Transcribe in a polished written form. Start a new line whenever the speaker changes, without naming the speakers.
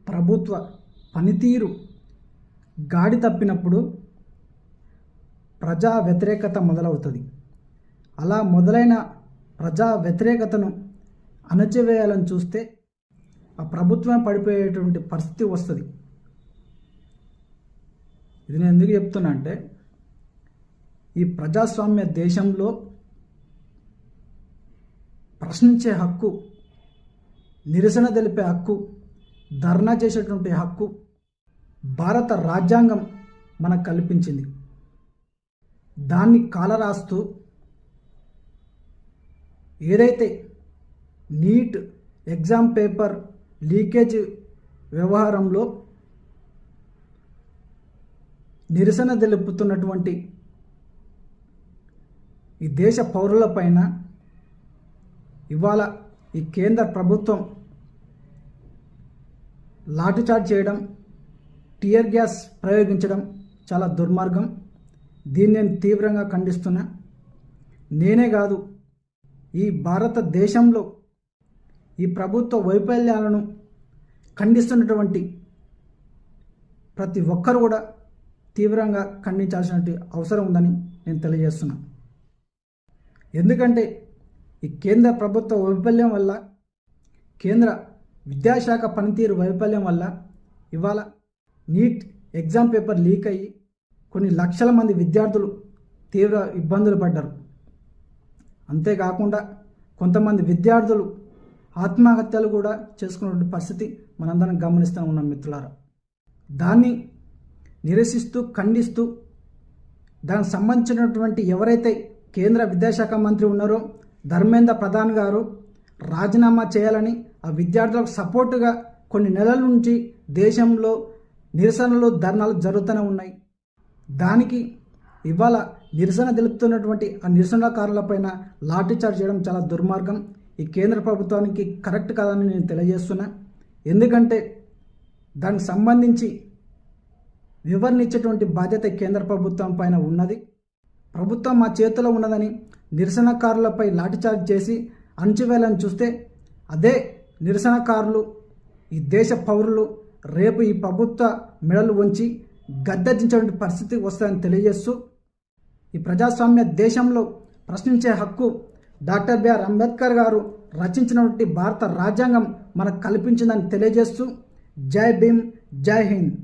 ప్రభుత్వ పనితీరు గాడి తప్పినప్పుడు ప్రజా వ్యతిరేకత మొదలవుతుంది. అలా మొదలైన ప్రజా వ్యతిరేకతను అణచివేయాలని చూస్తే ఆ ప్రభుత్వం పడిపోయేటువంటి పరిస్థితి వస్తుంది. ఇది నేను ఎందుకు చెప్తున్నా అంటే, ఈ ప్రజాస్వామ్య దేశంలో ప్రశ్నించే హక్కు, నిరసన తెలిపే హక్కు, ధర్నా చేసేటువంటి హక్కు భారత రాజ్యాంగం మనకు కల్పించింది. దాన్ని కాలరాస్తూ ఏదైతే నీట్ ఎగ్జామ్ పేపర్ లీకేజ్ వ్యవహారంలో నిరసన తెలుపుతున్నటువంటి ఈ దేశ పౌరులపైన ఇవాళ ఈ కేంద్ర ప్రభుత్వం లాఠీచార్జ్ చేయడం, టియర్ గ్యాస్ ప్రయోగించడం చాలా దుర్మార్గం. దీన్ని నేను తీవ్రంగా ఖండిస్తున్నా. నేనే కాదు, ఈ భారతదేశంలో ఈ ప్రభుత్వ వైఫల్యాలను ఖండిస్తున్నటువంటి ప్రతి ఒక్కరు కూడా తీవ్రంగా ఖండించాల్సిన అవసరం ఉందని నేను తెలియజేస్తున్నా. ఎందుకంటే ఈ కేంద్ర ప్రభుత్వ వైఫల్యం వల్ల, కేంద్ర విద్యాశాఖ పనితీరు వైఫల్యం వల్ల ఇవాళ నీట్ ఎగ్జామ్ పేపర్ లీక్ అయ్యి కొన్ని లక్షల మంది విద్యార్థులు తీవ్ర ఇబ్బందులు పడ్డారు. అంతేకాకుండా కొంతమంది విద్యార్థులు ఆత్మహత్యలు కూడా చేసుకున్న పరిస్థితి మనందరం గమనిస్తూ ఉన్నాం మిత్రులారా. దాన్ని నిరసిస్తూ, ఖండిస్తూ దానికి సంబంధించినటువంటి ఎవరైతే కేంద్ర విద్యాశాఖ మంత్రి ఉన్నారో ధర్మేంద్ర ప్రధాన్ గారు రాజీనామా చేయాలని, ఆ విద్యార్థులకు సపోర్టుగా కొన్ని నెలల నుంచి దేశంలో నిరసనలు, ధర్నాలు జరుగుతూనే ఉన్నాయి. దానికి ఇవాళ నిరసన తెలుపుతున్నటువంటి ఆ నిరసనకారులపైన లాఠీచార్జ్ చేయడం చాలా దుర్మార్గం. ఈ కేంద్ర ప్రభుత్వానికి కరెక్ట్ కాదని నేను తెలియజేస్తున్నా. ఎందుకంటే దానికి సంబంధించి వివరణ ఇచ్చేటువంటి బాధ్యత కేంద్ర ప్రభుత్వం పైన ఉన్నది. ప్రభుత్వం మా చేతిలో ఉన్నదని నిరసనకారులపై లాఠీచార్జ్ చేసి అణచివేయాలని చూస్తే అదే నిరసనకారులు, ఈ దేశ పౌరులు రేపు ఈ ప్రభుత్వ మెడలు వంచి గద్దెదించేటువంటి పరిస్థితి వస్తుందని తెలియజేస్తూ, ఈ ప్రజాస్వామ్య దేశంలో ప్రశ్నించే హక్కు డాక్టర్ బిఆర్ అంబేద్కర్ గారు రచించినటువంటి భారత రాజ్యాంగం మనకు కల్పించిందని తెలియజేస్తూ, జై భీమ్, జై హింద్.